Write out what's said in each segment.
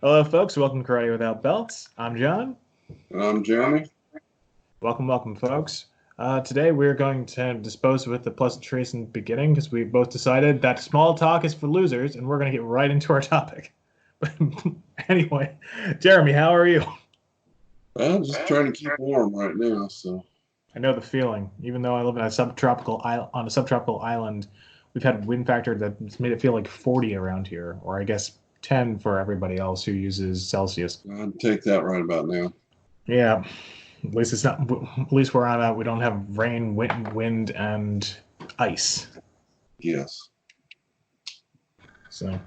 Hello, folks. Welcome to Karate Without Belts. I'm John. And I'm Jeremy. Welcome, folks. Today we're going to dispose with the pleasantries in the beginning because we both decided that small talk is for losers, and we're going to get right into our topic. But anyway, Jeremy, how are you? Well, just trying to keep warm right now. So I know the feeling. Even though I live in a subtropical on a subtropical island, we've had wind factor that's made it feel like 40 around here, or I guess 10 for everybody else who uses Celsius. I'd take that right about now. Yeah, at least it's not. At least where I'm at, we don't have rain, wind, and ice. Yes. So,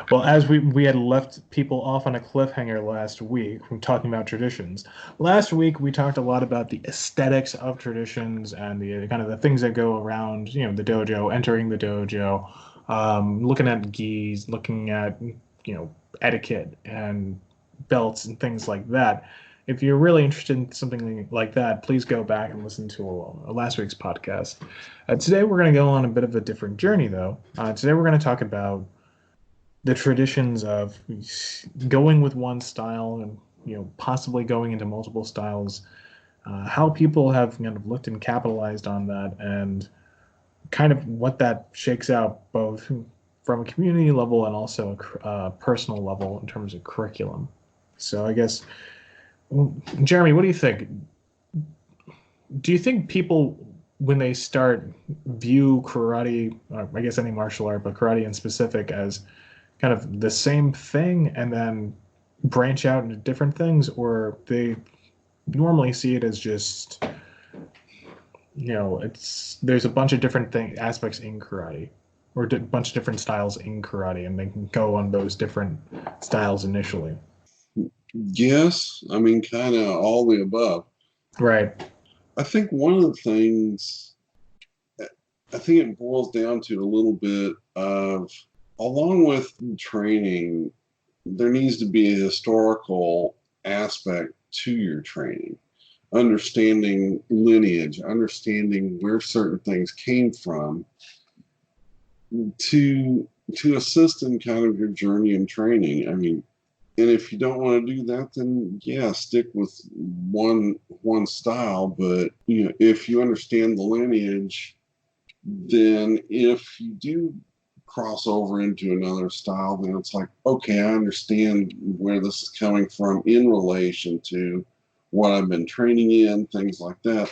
well, as we had left people off on a cliffhanger last week, from talking about traditions. Last week we talked a lot about the aesthetics of traditions and the kind of the things that go around, the dojo, entering the dojo, looking at gis, looking at etiquette and belts and things like that. If you're really interested in something like that, please go back and listen to last week's podcast. Today we're going to go on a bit of a different journey, though. Today we're going to talk about the traditions of going with one style and possibly going into multiple styles, how people have kind of looked and capitalized on that, and kind of what that shakes out both from a community level and also a personal level in terms of curriculum. So I guess, Jeremy, what do you think? Do you think people, when they start, view karate, or I guess any martial art, but karate in specific, as kind of the same thing and then branch out into different things, or they normally see it as just, there's a bunch of different aspects in karate, or a bunch of different styles in karate, and they can go on those different styles initially? Yes. I mean, kind of all the above. Right. I think one of the things, I think it boils down to a little bit of, along with training, there needs to be a historical aspect to your training. Understanding lineage, understanding where certain things came from to assist in kind of your journey in training. I mean, and if you don't want to do that, then yeah, stick with one style. But if you understand the lineage, then if you do cross over into another style, then it's like, okay, I understand where this is coming from in relation to what I've been training in, things like that.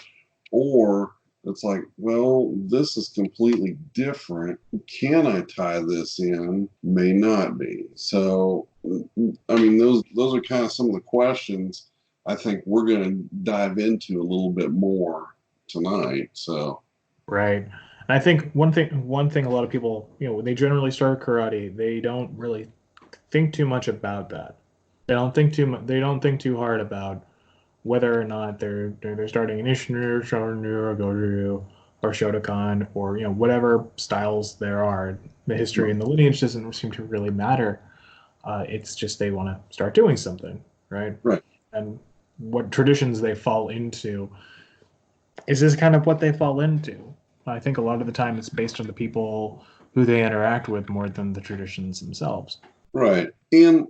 Or it's like, well, this is completely different. Can I tie this in? May not be. So, I mean, those are kind of some of the questions I think we're going to dive into a little bit more tonight. So, Right. And I think one thing a lot of people, when they generally start karate, they don't really think too much about that. They don't think too hard about whether or not they're starting an Ishinryu, Shorinryu, or Goju, or Shotokan, or whatever styles there are. The history and the lineage doesn't seem to really matter. It's just they want to start doing something, right? right. And what traditions they fall into is this kind of what they fall into. I think a lot of the time it's based on the people who they interact with more than the traditions themselves. Right. And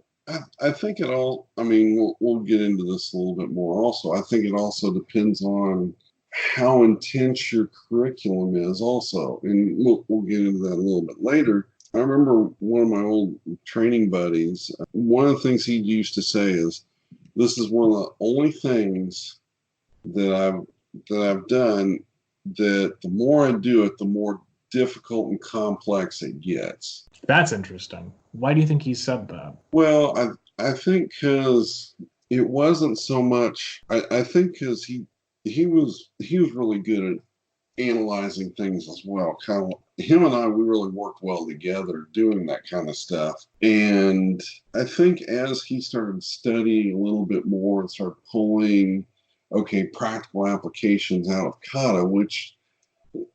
I think it all, I mean, we'll get into this a little bit more also. I think it also depends on how intense your curriculum is also. And we'll get into that a little bit later. I remember one of my old training buddies, one of the things he used to say is, this is one of the only things that I've done that the more I do it, the more difficult and complex it gets. That's interesting. Why do you think he said that? Well, I think because it wasn't so much. I think because he was really good at analyzing things as well. Kind of him and I, we really worked well together doing that kind of stuff. And I think as he started studying a little bit more and started pulling, okay, practical applications out of kata, which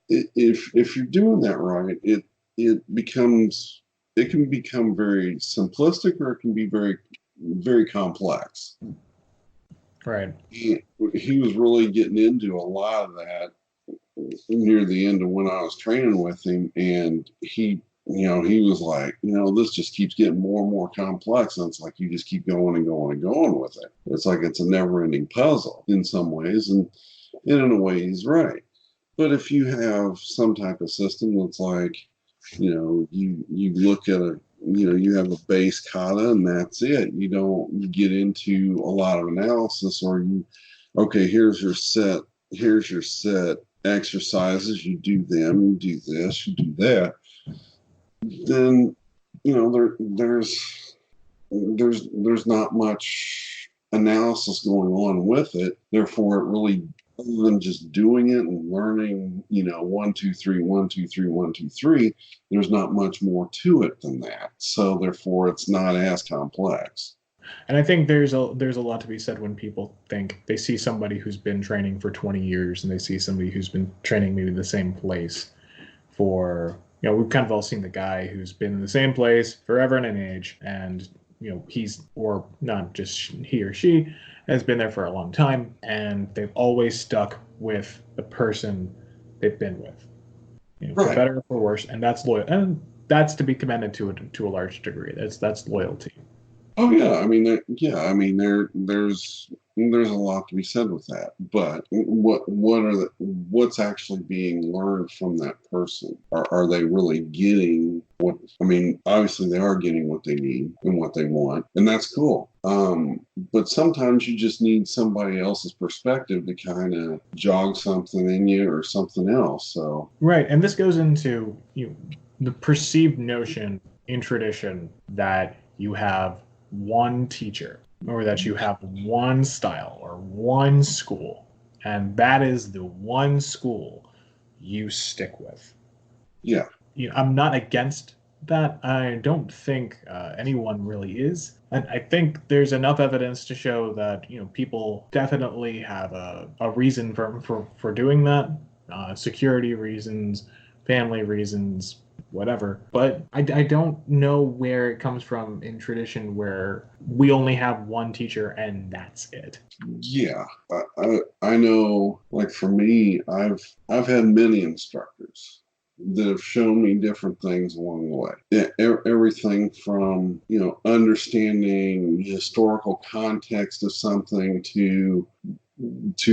if you're doing that right, it can become very simplistic, or it can be very very complex. Right. He was really getting into a lot of that near the end of when I was training with him, and he was like, this just keeps getting more and more complex. And it's like you just keep going and going and going with it. It's like it's a never ending puzzle in some ways. And in a way, he's right. But if you have some type of system that's like, you look at you have a base kata and that's it. You don't get into a lot of analysis, or okay, here's your set exercises. You do them, you do this, you do that. Then, there's not much analysis going on with it. Therefore, it really, other than just doing it and learning, 1, 2, 3, 1, 2, 3, 1, 2, 3, there's not much more to it than that. So therefore, it's not as complex. And I think there's a lot to be said when people think they see somebody who's been training for 20 years and they see somebody who's been training maybe the same place for, we've kind of all seen the guy who's been in the same place forever and an age, and he's, or not just he or she, has been there for a long time, and they've always stuck with the person they've been with, Right. for better or for worse, and that's loyal, and that's to be commended to a large degree. That's loyalty. Oh yeah, there's a lot to be said with that. But what's actually being learned from that person? Are they really getting what? I mean, obviously they are getting what they need and what they want, and that's cool. But sometimes you just need somebody else's perspective to kind of jog something in you or something else. So Right, and this goes into the perceived notion in tradition that you have one teacher, or that you have one style or one school, and that is the one school you stick with. yeah, I'm not against that. I don't think anyone really is. And I think there's enough evidence to show that people definitely have a reason for doing that, security reasons, family reasons, whatever. But I don't know where it comes from in tradition where we only have one teacher and that's it. yeah. I know. Like for me, I've had many instructors that have shown me different things along the way. Everything from understanding the historical context of something to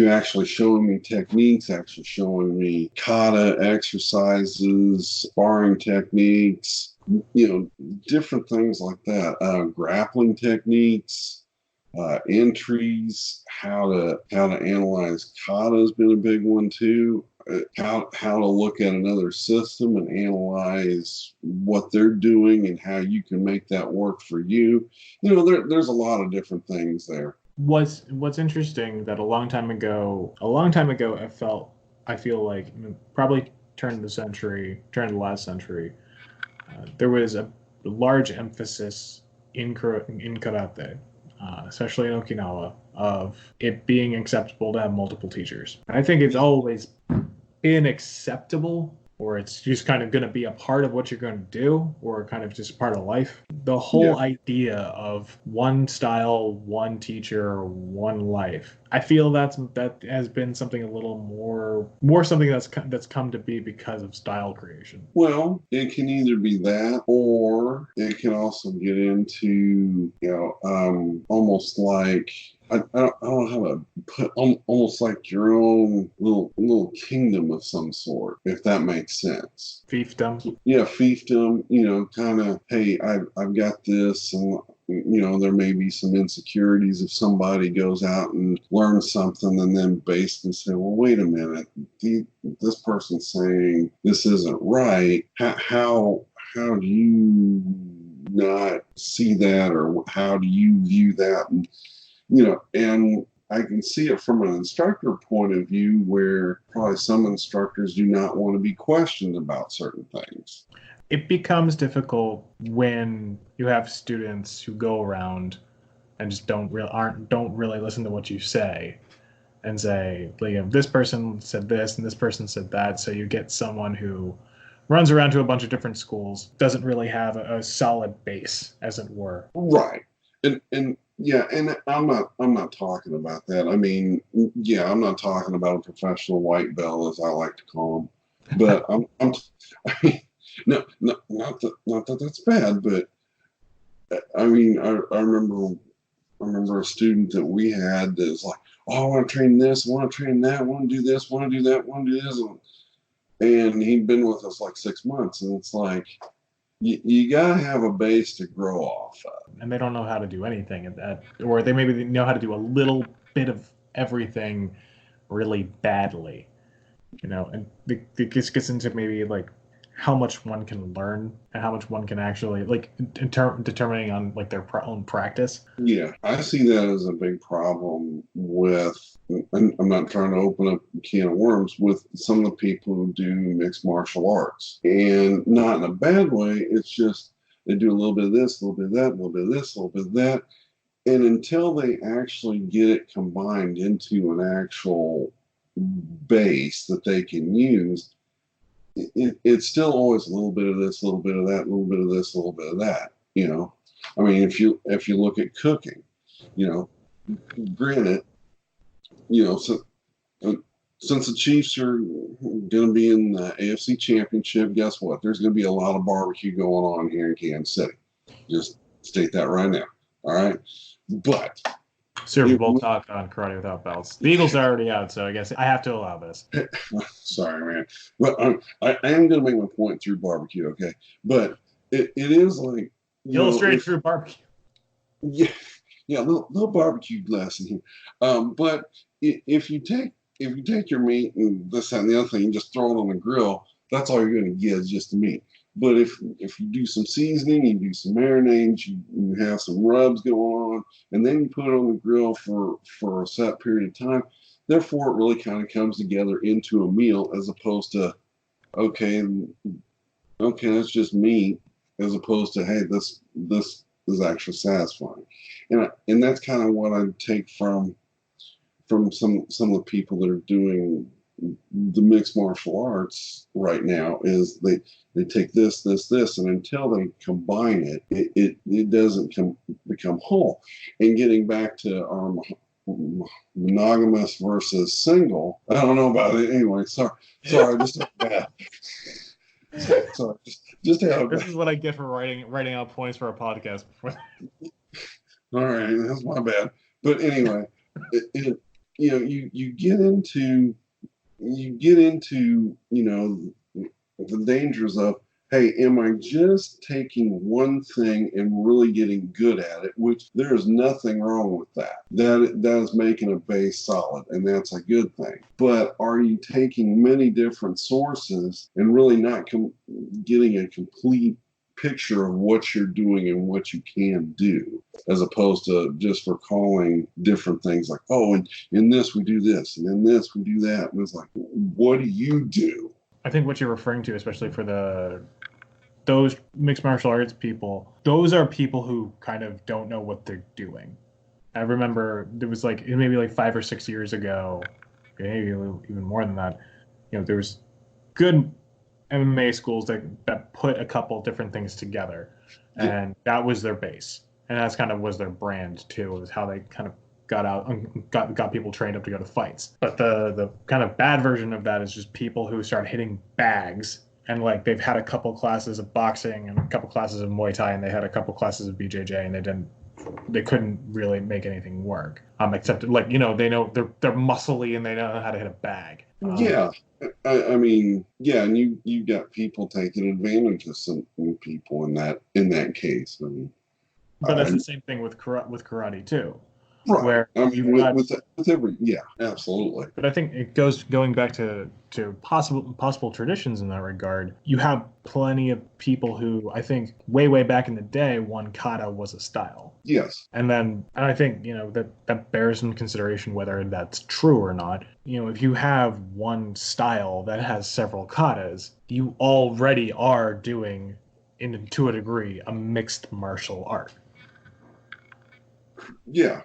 actually showing me techniques, actually showing me kata exercises, sparring techniques, different things like that, grappling techniques, entries, how to analyze kata has been a big one too. How to look at another system and analyze what they're doing and how you can make that work for you. There's a lot of different things there. What's interesting that a long time ago, I feel like probably turn of the last century, there was a large emphasis in karate, especially in Okinawa, of it being acceptable to have multiple teachers. I think it's always been acceptable, or it's just kind of going to be a part of what you're going to do, or kind of just part of life. The whole idea of one style, one teacher, one life. I feel that has been something a little more something that's come to be because of style creation. Well, it can either be that, or it can also get into almost like I don't know how to put almost like your own little kingdom of some sort, if that makes sense. Fiefdom. Yeah, fiefdom. Kind of. Hey, I've got this, and there may be some insecurities if somebody goes out and learns something, and then basically say, well, wait a minute, this person's saying this isn't right. How do you not see that, or how do you view that? And I can see it from an instructor point of view where probably some instructors do not want to be questioned about certain things. It becomes difficult when you have students who go around and just don't really listen to what you say, and say, this person said this and this person said that. So you get someone who runs around to a bunch of different schools, doesn't really have a solid base, as it were. Right. And yeah, and I'm not talking about that. I mean, yeah, I'm not talking about a professional white belt, as I like to call them. But I mean, No, no, not that that's bad, but I mean, I remember a student that we had that was like, oh, I want to train this, I want to train that, I want to do this, I want to do that, I want to do this. And he'd been with us like 6 months. And it's like, you got to have a base to grow off of. And they don't know how to do anything at that, or they maybe know how to do a little bit of everything really badly, and it just gets into maybe like how much one can learn and how much one can actually like determining on like their own practice. Yeah, I see that as a big problem with, and I'm not trying to open up a can of worms, with some of the people who do mixed martial arts. And not in a bad way, it's just they do a little bit of this, a little bit of that, a little bit of this, a little bit of that. And until they actually get it combined into an actual base that they can use, it's still always a little bit of this, a little bit of that, a little bit of this, a little bit of that. I mean, if you look at cooking, granted, so, since the Chiefs are going to be in the AFC Championship, guess what? There's going to be a lot of barbecue going on here in Kansas City. Just state that right now. All right, but Super Bowl talk on Karate Without Belts. The Eagles are already out, so I guess I have to allow this. Sorry, man. But I am going to make my point through barbecue, okay? But it is like illustrated through barbecue. Yeah, little barbecue lesson here. But if you take your meat and this, that, and the other thing, and just throw it on the grill, that's all you're going to get is just the meat. But if you do some seasoning, you do some marinades, you have some rubs going on, and then you put it on the grill for a set period of time, therefore it really kind of comes together into a meal, as opposed to, okay, that's just meat, as opposed to, hey, this is actually satisfying. And that's kind of what I take from some of the people that are doing the mixed martial arts right now, is they take this, and until they combine it doesn't become whole. And getting back to our monogamous versus single, I don't know about it anyway. Sorry, just bad. Sorry, just this is what I get for writing out points for a podcast before. All right, that's my bad. But anyway, you get into the dangers of, hey, am I just taking one thing and really getting good at it? Which there is nothing wrong with that. That is making a base solid, and that's a good thing. But are you taking many different sources and really not getting a complete picture of what you're doing and what you can do, as opposed to just recalling different things like, oh, and in this we do this, and in this we do that. And it's like, what do you do? I think what you're referring to, especially for those mixed martial arts people, those are people who kind of don't know what they're doing. I remember there was maybe 5 or 6 years ago, maybe even more than that, there was good MMA schools that put a couple different things together, and that was their base, and that's kind of was their brand too. Was how they kind of got out and got people trained up to go to fights. But the kind of bad version of that is just people who start hitting bags, and they've had a couple classes of boxing and a couple classes of Muay Thai, and they had a couple classes of BJJ, and they couldn't really make anything work. Except they know they're muscly and they know how to hit a bag. Yeah. I mean, yeah, and you got people taking advantage of some people in that case. I mean, but that's the same thing with karate too, right? Where I mean, with every, yeah, absolutely. But I think going back to possible traditions in that regard. You have plenty of people who I think way back in the day, one kata was a style. Yes. And I think that bears in consideration whether that's true or not. If you have one style that has several katas, you already are doing, to a degree, a mixed martial art. Yeah,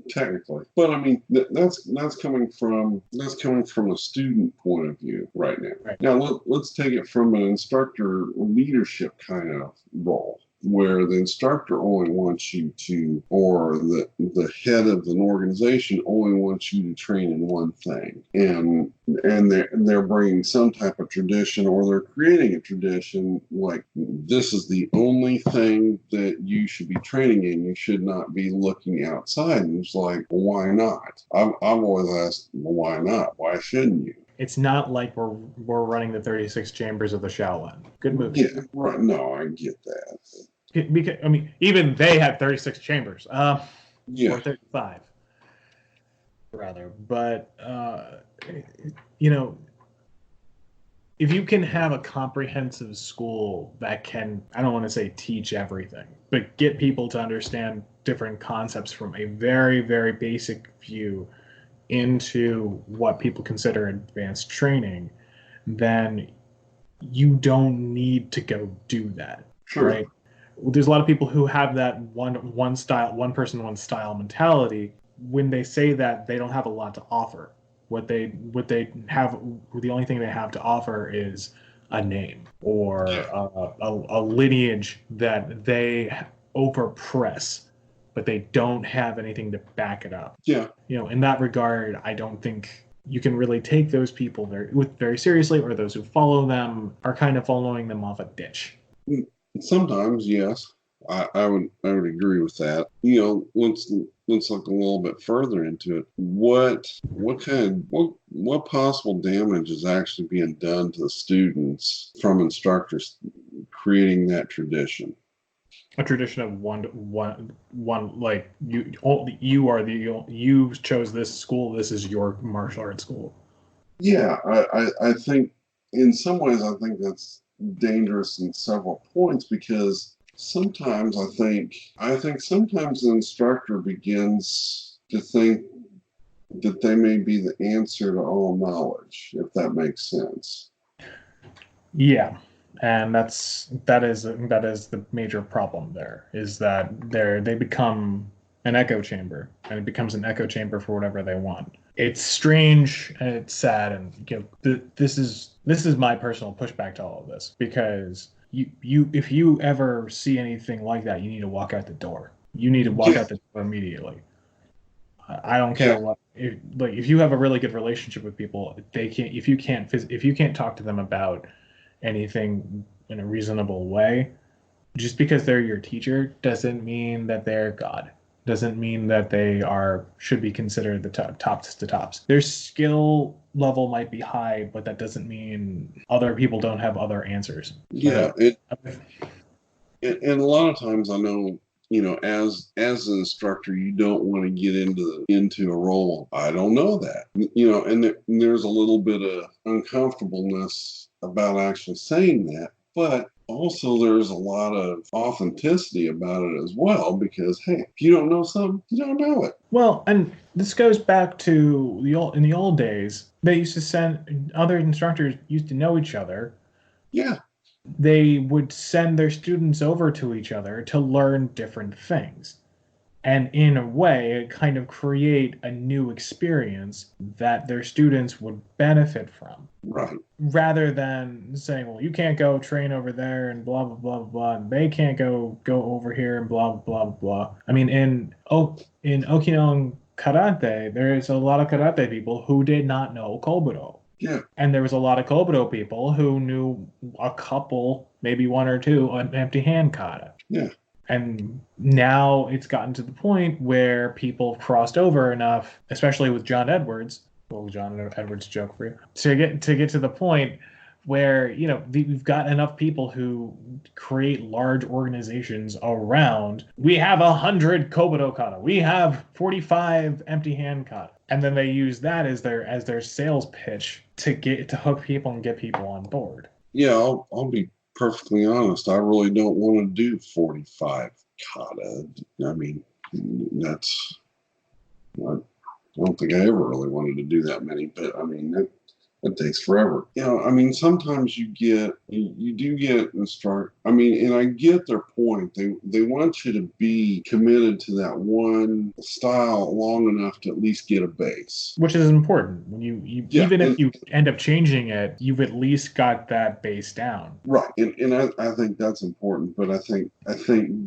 technically, but I mean that's coming from a student point of view right now. Right. Now let's take it from an instructor leadership kind of role. where the instructor only wants you to, or the head of an organization only wants you to train in one thing, and they're bringing some type of tradition, or they're creating a tradition like this is the only thing that you should be training in. You should not be looking outside. And it's like, well, why not? I've always asked, well, why not? Why shouldn't you? It's not like we're running the 36 chambers of the Shaolin. Good movie. Yeah, right. No, I get that. Because, I mean, even they had 36 chambers. Yeah. Or 35, rather. But, you know, if you can have a comprehensive school that can, I don't want to say teach everything, but get people to understand different concepts from a very, very basic view into what people consider advanced training, then you don't need to go do that. Sure. Right? There's a lot of people who have that one style, one person, one style mentality. When they say that, they don't have a lot to offer. What they have, the only thing they have to offer is a name or a lineage that they overpress, but they don't have anything to back it up. Yeah. You know, in that regard, I don't think you can really take those people very seriously, or those who follow them are kind of following them off a ditch. Sometimes, yes, I would agree with that. You know, let's look a little bit further into it. What possible damage is actually being done to the students from instructors creating that tradition? A tradition of one like you chose this school. This is your martial arts school. Yeah, I think in some ways I think that's dangerous in several points, because sometimes I think sometimes the instructor begins to think that they may be the answer to all knowledge, if that makes sense. Yeah, and that is the major problem. There is that they become an echo chamber, and it becomes an echo chamber for whatever they want. It's strange and it's sad, and you know, this is my personal pushback to all of this, because you if you ever see anything like that, you need to walk out the door. You need to walk out the door immediately. I don't care what. If you have a really good relationship with people, if you can't talk to them about anything in a reasonable way, just because they're your teacher doesn't mean that they're God. Doesn't mean that they should be considered the tops to tops. Their skill level might be high, but that doesn't mean other people don't have other answers. Yeah, and a lot of times I know, you know, as an instructor, you don't want to get into a role. I don't know that, you know, and there's a little bit of uncomfortableness about actually saying that, but also there's a lot of authenticity about it as well, because hey, if you don't know something, you don't know it. Well, and this goes back to in the old days, they used to send other instructors used to know each other. Yeah. They would send their students over to each other to learn different things. And in a way, kind of create a new experience that their students would benefit from. Right. Rather than saying, well, you can't go train over there and blah, blah, blah, blah, and they can't go over here and blah, blah, blah, blah. I mean, in Okinawan karate, there's a lot of karate people who did not know Kobudo. Yeah. And there was a lot of Kobudo people who knew a couple, maybe one or two, an empty hand kata. Yeah. And now it's gotten to the point where people crossed over enough, especially with John Edwards, little John Edwards joke for you, to get to the point where, you know, we've got enough people who create large organizations around. We have 100 Kobudo kata. We have 45 empty hand kata. And then they use that as their sales pitch to hook people and get people on board. Yeah, I'll be perfectly honest. I really don't want to do 45 kata. I mean, I don't think I ever really wanted to do that many, but I mean, It takes forever. I mean, sometimes you do get instruct. I mean, and I get their point. They want you to be committed to that one style long enough to at least get a base. Which is important. When you Yeah, even if and you end up changing it, you've at least got that base down. right, and I think that's important. But I think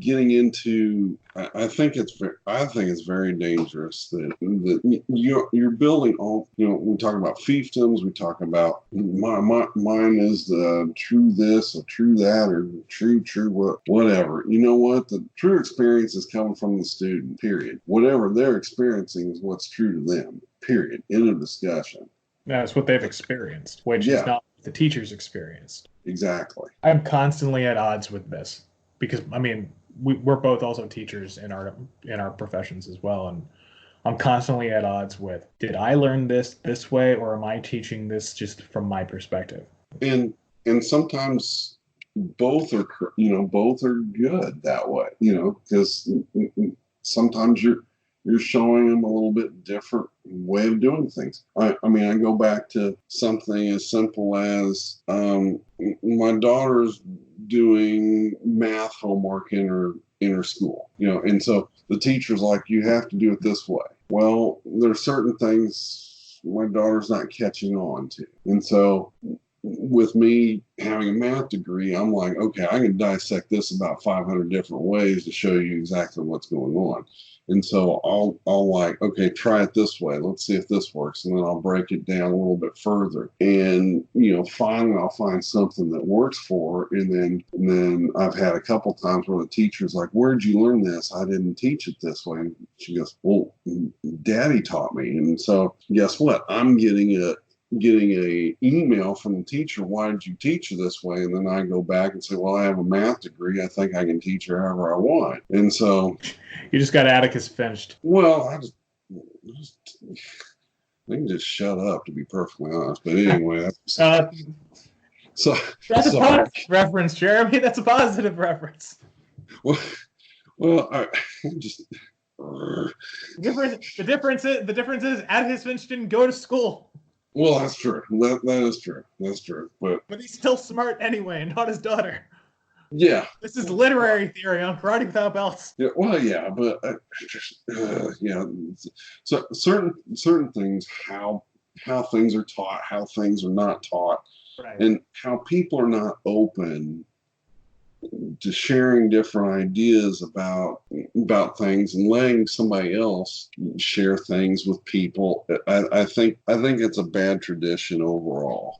getting into I think it's very dangerous that you're building all. We talk about fiefdoms. We talk about mine is the true this or true that or true whatever. You know what? The true experience is coming from the student. Period. Whatever they're experiencing is what's true to them. Period. End of discussion. That's what they've experienced, which is Yeah, not what the teachers experienced. exactly. I'm constantly at odds with this because I mean we're both also teachers in our professions as well, and I'm constantly at odds with did I learn this way or am I teaching this just from my perspective? And sometimes both are good that way, because sometimes you're showing them a little bit different way of doing things. I mean, I go back to something as simple as my daughter's doing math homework in her school, and so the teacher's like, you have to do it this way. Well, there's certain things my daughter's not catching on to, and so with me having a math degree, I'm like, okay, I can dissect this about 500 different ways to show you exactly what's going on. And so I'll like, okay, try it this way. Let's see if this works. And then I'll break it down a little bit further. And, finally I'll find something that works for her. And then I've had a couple times where the teacher's like, where'd you learn this? I didn't teach it this way. And she goes, well, Daddy taught me. And so guess what? I'm getting a email from the teacher, why did you teach her this way? And then I go back and say, well, I have a math degree. I think I can teach her however I want. And so You just got Atticus Finched. well, they can just shut up, to be perfectly honest. But anyway, Uh, so that's a so positive reference, Jeremy. That's a positive reference. well, I just The difference is Atticus Finch didn't go to school. well, that's true. That is true. That's true. But He's still smart anyway, and not his daughter. yeah, This is literary theory on Karate Without Belts. yeah. Well, yeah, but yeah. So certain things, how things are taught, how things are not taught, Right. and how people are not open to sharing different ideas about things and letting somebody else share things with people. I think it's a bad tradition overall.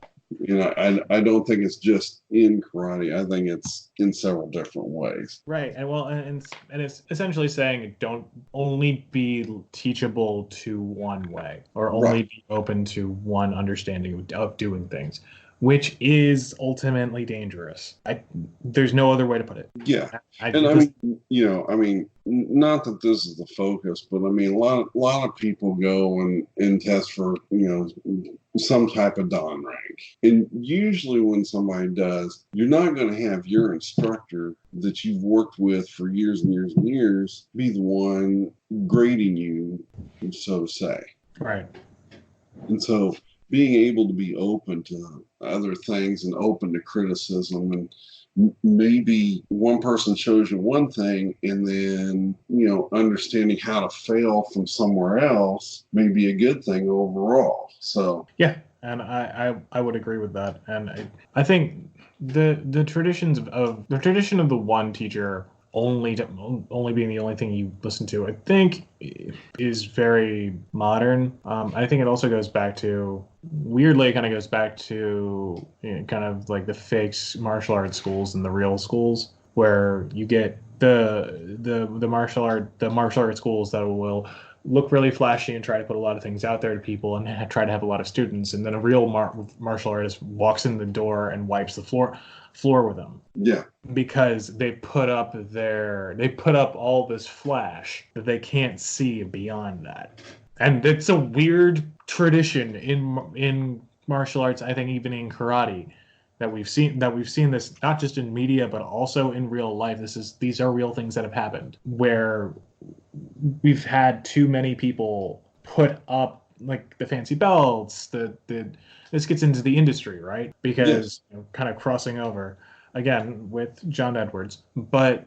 I don't think it's just in karate. I think it's in several different ways. Right, and it's essentially saying don't only be teachable to one way, or only Right. be open to one understanding of doing things, which is ultimately dangerous. There's no other way to put it. Yeah. I, And this, I mean, not that this is the focus, but I mean, a lot of people go and test for, some type of Dan rank. And usually when somebody does, you're not going to have your instructor that you've worked with for years and years and years be the one grading you, so to say. right. And so being able to be open to other things and open to criticism, and maybe one person shows you one thing and then understanding how to fail from somewhere else may be a good thing overall. So Yeah, and I would agree with that. And I think the tradition of the one teacher only being the only thing you listen to, I think is very modern. I think it also goes back to weirdly kind of goes back to kind of like the fake martial arts schools and the real schools where you get the martial art schools that will look really flashy and try to put a lot of things out there to people and try to have a lot of students, and then a real martial artist walks in the door and wipes the floor with them. yeah. Because they put up all this flash that they can't see beyond that. And it's a weird tradition in martial arts, I think even in karate, that we've seen this not just in media but also in real life. These are real things that have happened where we've had too many people put up like the fancy belts, the this gets into the industry, right? Because kind of crossing over again with John Edwards, but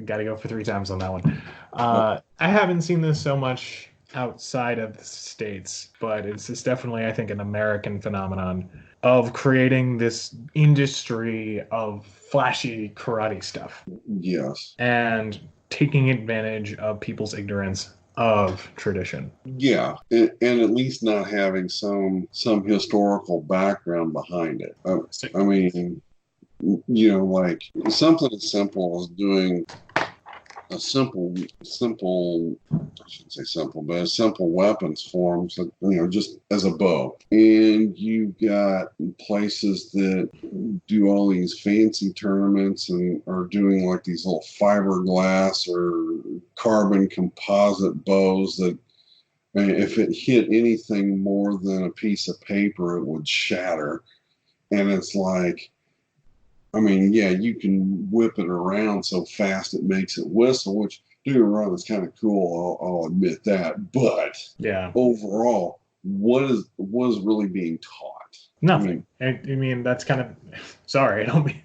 got to go for three times on that one. I haven't seen this so much outside of the States, but it's definitely, I think, an American phenomenon of creating this industry of flashy karate stuff. Yes. And taking advantage of people's ignorance of tradition. Yeah, and at least not having some historical background behind it. I mean, like something as simple as doing a simple, I shouldn't say simple, but a simple weapons form, so, just as a bow. And you've got places that do all these fancy tournaments and are doing like these little fiberglass or carbon composite bows that, I mean, if it hit anything more than a piece of paper, it would shatter. And it's like, I mean, yeah, you can whip it around so fast it makes it whistle, which doing a run is kind of cool. I'll admit that. But yeah, overall, what is really being taught? Nothing. I mean, that's kind of sorry. I don't mean.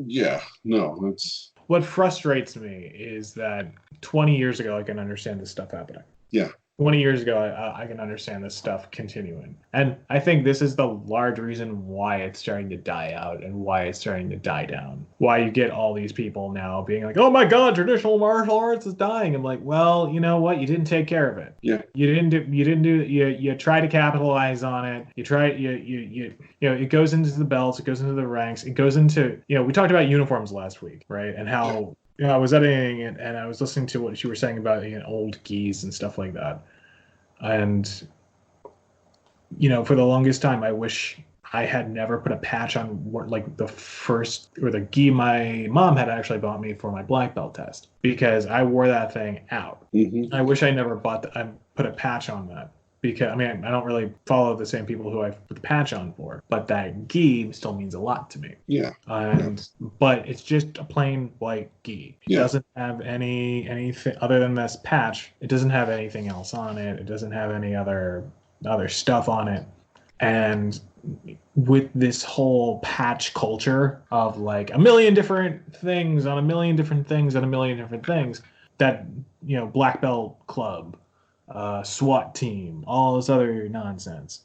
Yeah, no, it's. What frustrates me is that 20 years ago, I can understand this stuff happening. Yeah. 20 years ago, I can understand this stuff continuing. And I think this is the large reason why it's starting to die out and why it's starting to die down. Why you get all these people now being like, oh my God, traditional martial arts is dying. I'm like, well, you know what? You didn't take care of it. Yeah. You try to capitalize on it. It goes into the belts, it goes into the ranks, it goes into, we talked about uniforms last week, right? And how, I was editing it and I was listening to what you were saying about old gis and stuff like that. And, for the longest time, I wish I had never put a patch on like the first or the gi my mom had actually bought me for my black belt test, because I wore that thing out. Mm-hmm. I wish I never put a patch on that, because I mean, I don't really follow the same people who I put the patch on for, but that gi still means a lot to me. Yeah. But it's just a plain white gi. It doesn't have anything other than this patch. It doesn't have anything else on it. It doesn't have any other stuff on it. And with this whole patch culture of like a million different things on a million different things on a million different things, that black belt club, SWAT team, all this other nonsense,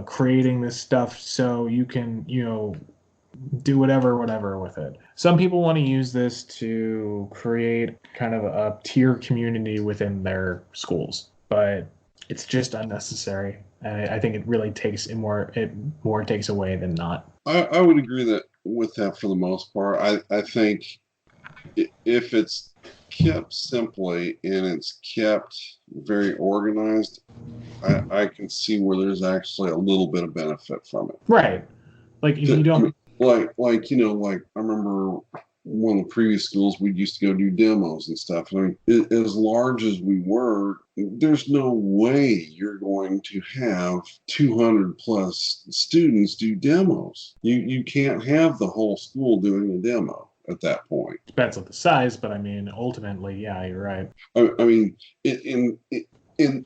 creating this stuff so you can do whatever with it. Some people want to use this to create kind of a tier community within their schools, but it's just unnecessary. I think it really takes more takes away than not. I would agree with that for the most part. I think if it's kept simply and it's kept very organized, I can see where there's actually a little bit of benefit from it. Right. Like if you don't like I remember one of the previous schools, we used to go do demos and stuff. I mean, as large as we were, there's no way you're going to have 200 plus students do demos. You can't have the whole school doing a demo at that point. Depends on the size, but I mean, ultimately, yeah, you're right. I mean, in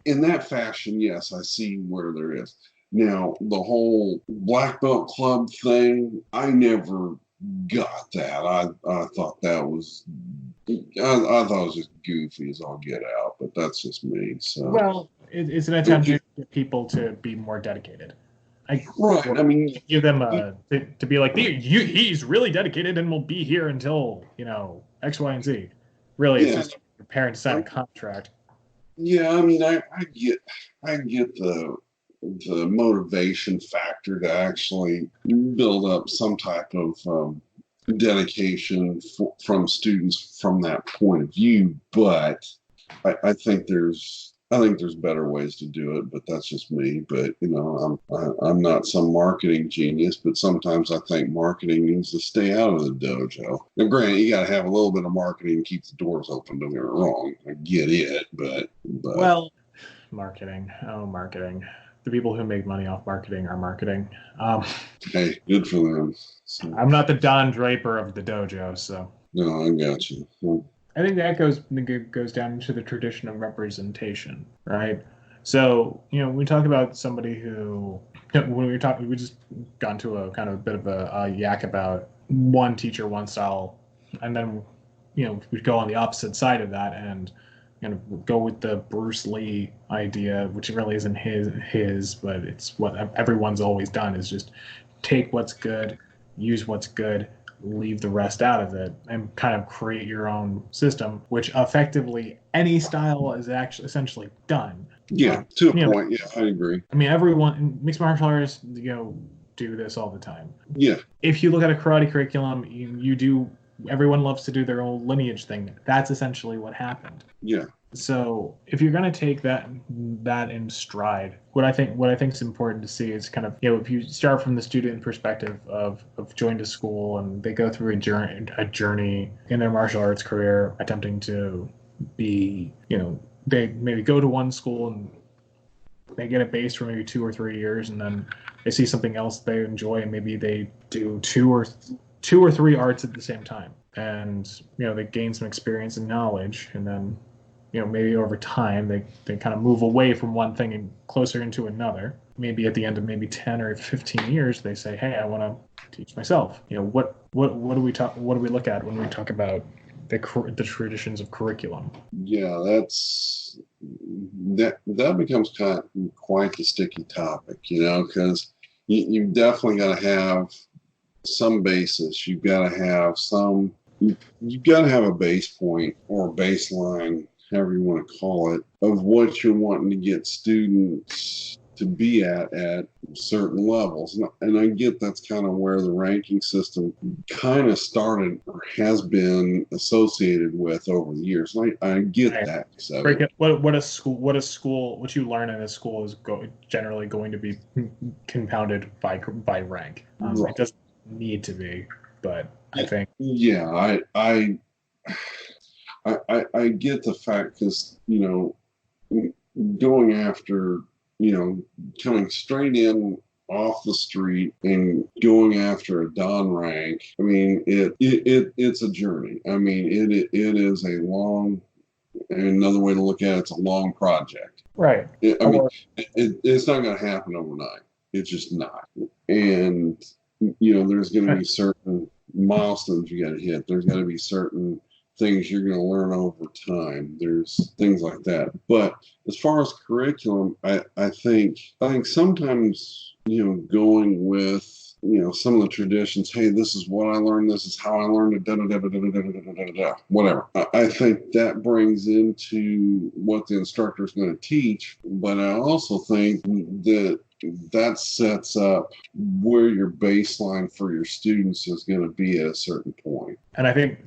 that fashion, yes, I see where there is. Now, the whole black belt club thing, I never got that. I thought that was, I thought it was just goofy as all get out, but that's just me. So well, it's an attempt to get people to be more dedicated. Right. I mean, give them to be like, he's really dedicated and will be here until X, Y, and Z. Really, it's just your parents sign a contract. Yeah, I mean, I get the motivation factor to actually build up some type of dedication from students from that point of view, but I think there's better ways to do it, but that's just me. But I'm not some marketing genius, but sometimes I think marketing needs to stay out of the dojo. Now, granted, you got to have a little bit of marketing to keep the doors open. Don't get me wrong, I get it, but well, marketing. The people who make money off marketing are marketing. Hey, good for them. So, I'm not the Don Draper of the dojo, so. No, I got you. I think that goes down to the tradition of representation, right? So, we talk about somebody who, when we were talking, we just got into a kind of a bit of a yak about one teacher, one style, and then, we go on the opposite side of that and kind of go with the Bruce Lee idea, which really isn't his, but it's what everyone's always done is just take what's good, use what's good, leave the rest out of it, and kind of create your own system, which effectively any style is actually essentially done. Yeah, Um, to a you know, point. Yeah, I agree. I mean, everyone mixed martial artists, do this all the time. Yeah, If you look at a karate curriculum, you do. Everyone loves to do their own lineage thing. That's essentially what happened. yeah, So if you're going to take that in stride, what I think is important to see is kind of, if you start from the student perspective of joining to school and they go through a journey in their martial arts career, attempting to be, they maybe go to one school and they get a base for maybe 2 or 3 years, and then they see something else they enjoy, and maybe they do two or three arts at the same time, and they gain some experience and knowledge, and then maybe over time they kind of move away from one thing and closer into another. Maybe at the end of maybe 10 or 15 years, they say, hey, I want to teach myself. What do we look at when we talk about the traditions of curriculum? yeah. That becomes quite the sticky topic, because you've definitely got to have some basis. You've got to have some. You've got to have a base point or a baseline, however you want to call it, of what you're wanting to get students to be at certain levels. And I get that's kind of where the ranking system kind of started or has been associated with over the years. And I get Right. that. So, What you learn in a school is generally going to be compounded by rank. It right. doesn't need to be, but I think Yeah, I get the fact because, going after, coming straight in off the street and going after a Don rank. I mean, it's a journey. I mean, it is a long, another way to look at it's a long project. right. I mean, it's not going to happen overnight. It's just not. And, there's going to be certain milestones you got to hit. There's got to be certain things you're going to learn over time. There's things like that. But as far as curriculum, I think sometimes, going with, some of the traditions, hey, this is what I learned, this is how I learned it, da da da da da da da da da da, whatever. I think that brings into what the instructor is going to teach, but I also think that sets up where your baseline for your students is going to be at a certain point. And I think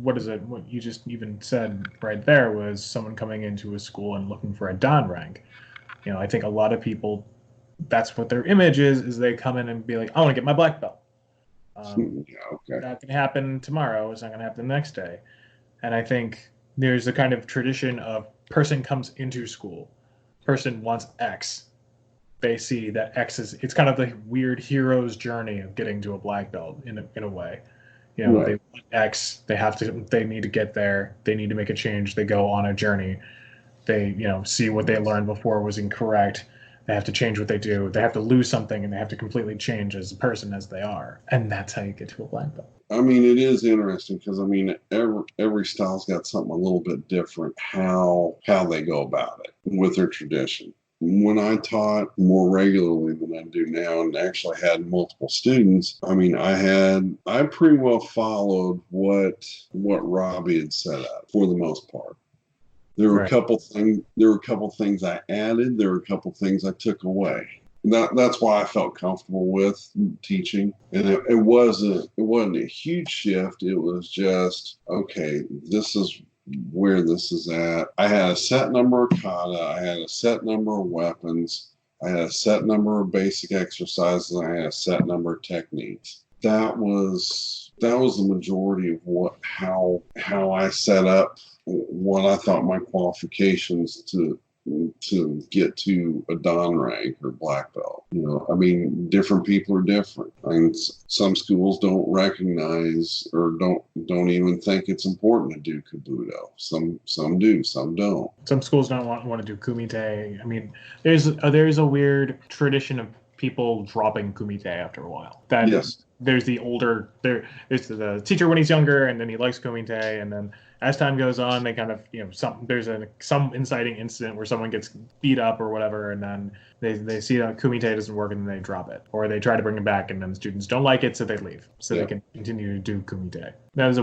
what you just even said right there was someone coming into a school and looking for a Don rank. I think a lot of people, that's what their image is they come in and be like, I want to get my black belt. Yeah, okay. That can happen tomorrow. It's not going to happen the next day. And I think there's a kind of tradition of person comes into school, person wants X. They see that X it's kind of the weird hero's journey of getting to a black belt in a way. Right. They want X, they need to get there, they need to make a change, they go on a journey. They, see what they learned before was incorrect. They have to change what they do. They have to lose something and they have to completely change as a person as they are. And that's how you get to a black belt. I mean, it is interesting because every style's got something a little bit different how they go about it with their tradition. When I taught more regularly than I do now and actually had multiple students, I mean, I pretty well followed what Robbie had set up for the most part. There were a couple things I added. There were a couple things I took away. That's why I felt comfortable with teaching. And it wasn't a huge shift. It was just, okay, this is where this is at. I had a set number of kata. I had a set number of weapons. I had a set number of basic exercises. And I had a set number of techniques. That was the majority of how I set up what I thought my qualifications to to get to a Dan rank or black belt. I mean, different people are different. I mean, some schools don't recognize or don't even think it's important to do Kabuto. Some do, some don't. Some schools don't want to do Kumite. I mean, there's a weird tradition of people dropping Kumite after a while. Yes. There's the there's the teacher when he's younger, and then he likes Kumite, and then as time goes on, they kind of there's some inciting incident where someone gets beat up or whatever, and then they see that Kumite doesn't work, and then they drop it, or they try to bring it back, and then the students don't like it, so they leave, so they can continue to do Kumite. That is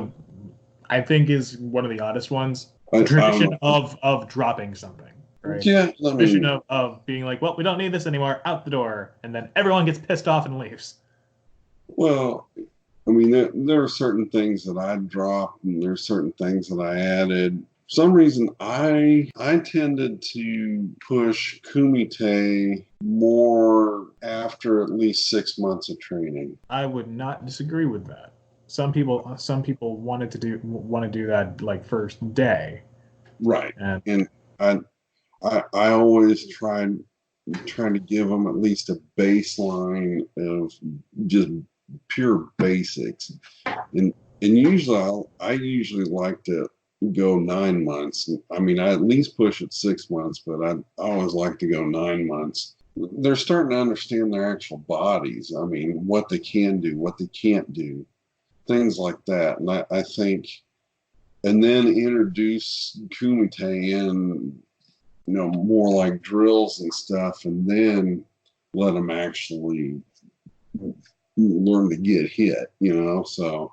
I think is one of the oddest ones. The tradition of dropping something. Right? Yeah, tradition of being like, well, we don't need this anymore, out the door, and then everyone gets pissed off and leaves. Well, I mean, there are certain things that I dropped, and there's certain things that I added. For some reason, I tended to push Kumite more after at least 6 months of training. I would not disagree with that. Some people want to do that like first day, right? And I always trying to give them at least a baseline of just pure basics, and usually I usually like to go 9 months. I mean, I at least push it 6 months, but I always like to go 9 months. They're starting to understand their actual bodies. I mean, what they can do, what they can't do, things like that. And I think, and then introduce Kumite in, more like drills and stuff, and then let them actually learn to get hit, so.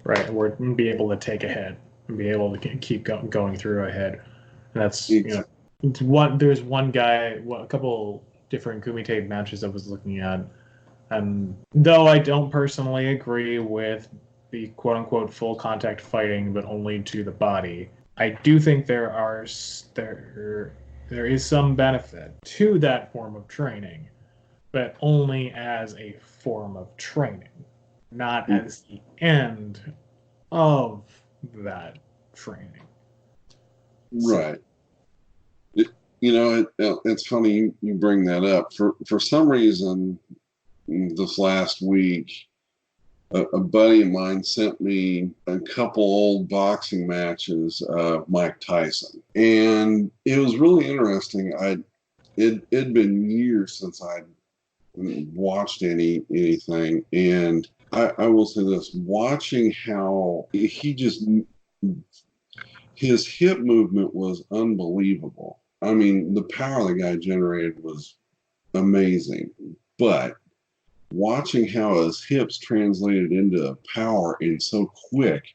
Right, or be able to take a hit and be able to keep going through a hit. And that's, there's one guy, a couple different Kumite matches I was looking at, and though I don't personally agree with the quote-unquote full contact fighting, but only to the body, I do think there is some benefit to that form of training, but only as a form of training, not as the end of that training. Right. It's funny you bring that up. For some reason, this last week, a buddy of mine sent me a couple old boxing matches of Mike Tyson, and it was really interesting. It'd been years since I'd watched anything, and I will say this: watching how his hip movement was unbelievable. I mean, the power the guy generated was amazing, but watching how his hips translated into power and so quick,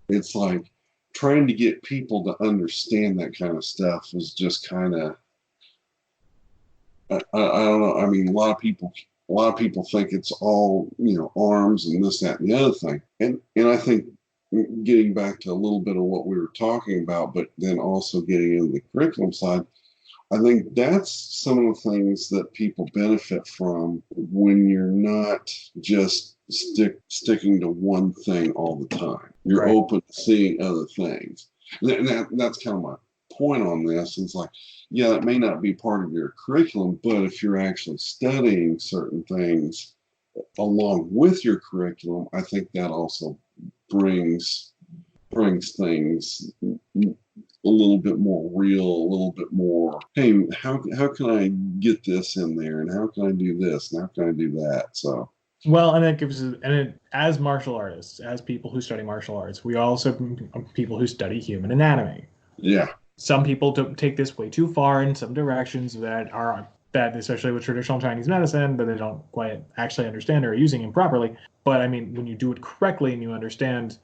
it's like trying to get people to understand that kind of stuff was just kind of, I don't know. I mean, a lot of people think it's all, arms and this, that, and the other thing. And I think getting back to a little bit of what we were talking about, but then also getting into the curriculum side, I think that's some of the things that people benefit from when you're not just sticking to one thing all the time. You're open to seeing other things. And that's kind of my point on this. It's like, yeah, it may not be part of your curriculum, but if you're actually studying certain things along with your curriculum, I think that also brings things a little bit more real, a little bit more, hey, how can I get this in there, and how can I do this, and how can I do that? So, well, and it gives, as martial artists, as people who study martial arts, we also people who study human anatomy. Yeah. Some people take this way too far in some directions that especially with traditional Chinese medicine, but they don't quite actually understand or are using it properly. But I mean, when you do it correctly and you understand,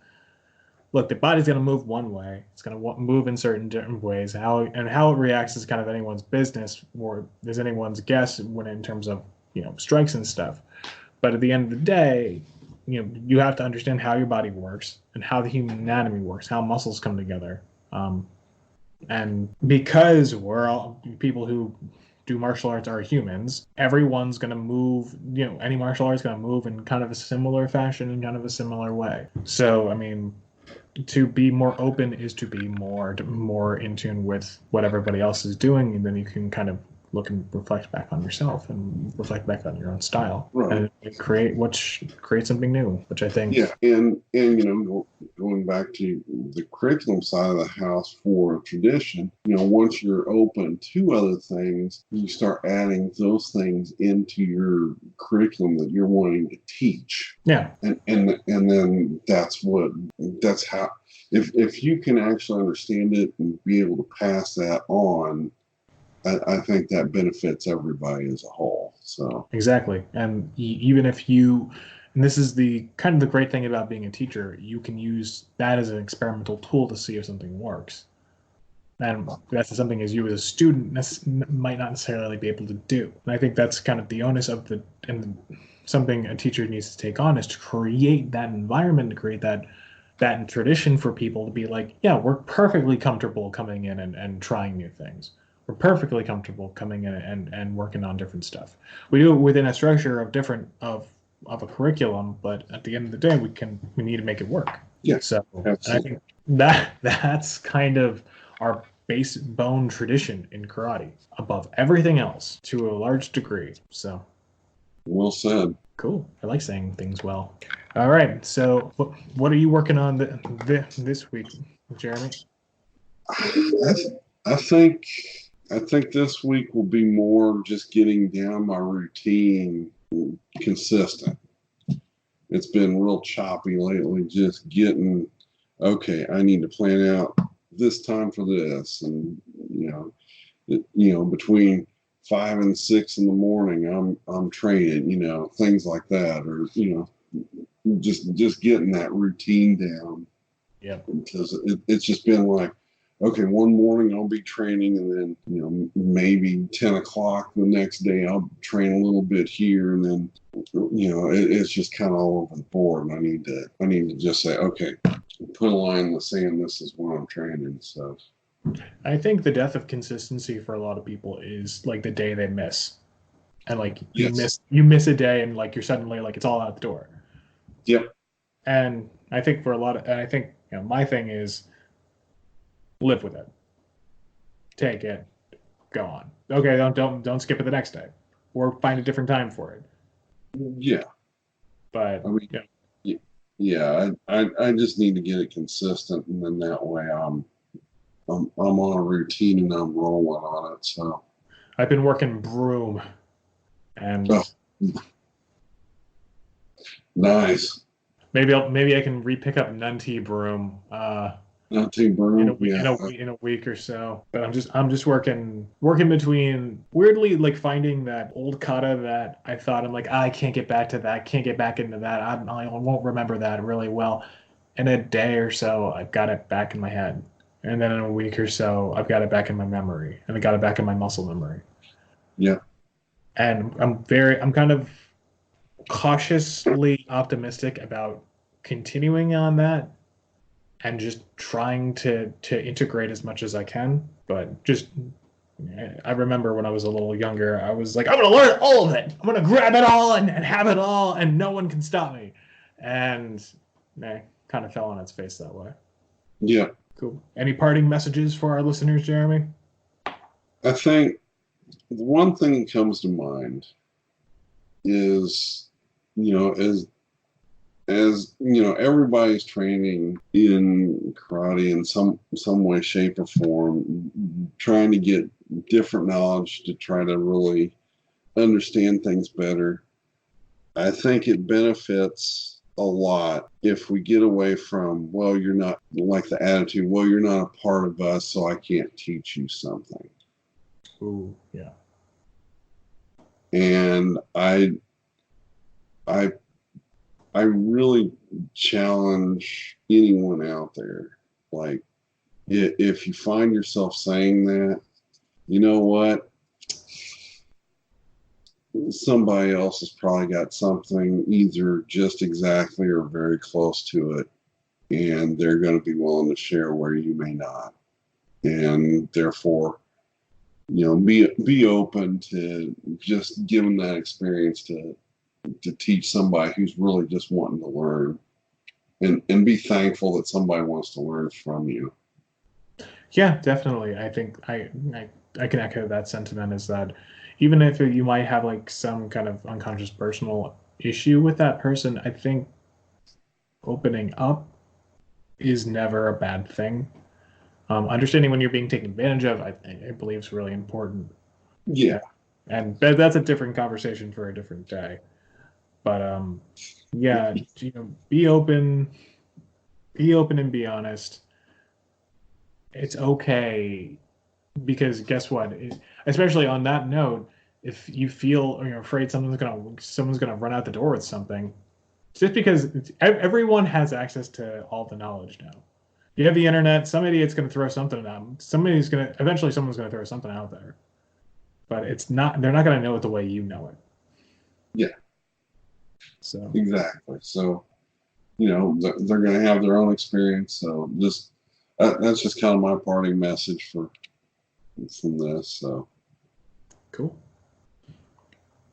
look, the body's going to move one way. It's going to move in certain different ways. How it reacts is kind of anyone's business, or is anyone's guess when in terms of strikes and stuff. But at the end of the day, you have to understand how your body works and how the human anatomy works, how muscles come together. And because we're all people who do martial arts are humans, everyone's going to move, any martial art's going to move in kind of a similar fashion, in kind of a similar way. So, I mean, to be more open is to be more in tune with what everybody else is doing, and then you can kind of look and reflect back on yourself and reflect back on your own style, Right. and create something new, which I think. Yeah, and going back to the curriculum side of the house for tradition, once you're open to other things, you start adding those things into your curriculum that you're wanting to teach. Yeah. And then that's how, if you can actually understand it and be able to pass that on, I think that benefits everybody as a whole. So Exactly. And even if you, and this is the kind of the great thing about being a teacher, you can use that as an experimental tool to see if something works. And that's something as you as a student might not necessarily be able to do. And I think that's kind of the onus of something a teacher needs to take on is to create that environment, to create that tradition for people to be like, yeah, we're perfectly comfortable coming in and trying new things. We're perfectly comfortable coming in and working on different stuff. We do it within a structure of a curriculum, but at the end of the day, we need to make it work. Yeah, so absolutely. And I think that's kind of our base bone tradition in karate above everything else to a large degree. So well said. Cool. I like saying things well. All right. So what are you working on this week, Jeremy? I think this week will be more just getting down my routine consistent. It's been real choppy lately, just getting, okay, I need to plan out this time for this. And, between 5 and 6 in the morning, I'm training, things like that, or, just getting that routine down. Yeah. Because it's just been like, okay, one morning I'll be training, and then, maybe 10 o'clock the next day I'll train a little bit here, and then, it's just kind of all over the board. And I need to just say, okay, put a line in the sand. This is when I'm training. So I think the death of consistency for a lot of people is like the day they miss, and like you miss a day, and like you're suddenly like it's all out the door. Yep. And I think my thing is live with it, take it, go on. Okay, don't skip it the next day, or find a different time for it. Yeah. But I mean, yeah, I just need to get it consistent, and then that way I'm on a routine and I'm rolling on it. So I've been working broom, and nice. Maybe I can re-pick up Nunti broom. Nunti broom in a week or so. But I'm just working between, weirdly, like finding that old kata that I thought I'm like, I can't get back to that, can't get back into that. I won't remember that really well. In a day or so, I've got it back in my head. And then in a week or so, I've got it back in my memory, and I got it back in my muscle memory. Yeah. And I'm kind of cautiously optimistic about continuing on that and just trying to integrate as much as I can. But just, I remember when I was a little younger, I was like, I'm going to learn all of it. I'm going to grab it all and have it all, and no one can stop me. And kind of fell on its face that way. Yeah. Cool. Any parting messages for our listeners, Jeremy? I think the one thing that comes to mind is, as everybody's training in karate in some way, shape, or form, trying to get different knowledge to try to really understand things better. I think it benefits a lot if we get away from, well, you're not, like the attitude, well, you're not a part of us, so I can't teach you something. Ooh, yeah. And I really challenge anyone out there, like, if you find yourself saying that, you know what? Somebody else has probably got something either just exactly or very close to it, and they're going to be willing to share where you may not. And therefore, be open to just giving that experience to teach somebody who's really just wanting to learn. and be thankful that somebody wants to learn from you. Yeah, definitely. I think I can echo that sentiment. Is that even if you might have like some kind of unconscious personal issue with that person, I think opening up is never a bad thing. Understanding when you're being taken advantage of, I believe, is really important. Yeah, And that's a different conversation for a different day. But yeah, be open and be honest. It's okay because guess what? Especially on that note, if you feel or you're afraid someone's gonna run out the door with something, just because everyone has access to all the knowledge now. You have the internet. Some idiot's gonna throw something out. Someone's gonna throw something out there. But it's not. They're not gonna know it the way you know it. yeah, So exactly. So, they're going to have their own experience. So that's just kind of my parting message from this. So cool.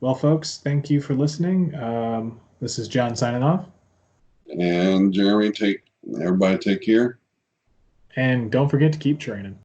Well, folks, thank you for listening. This is John signing off. and Jeremy, everybody take care. And don't forget to keep training.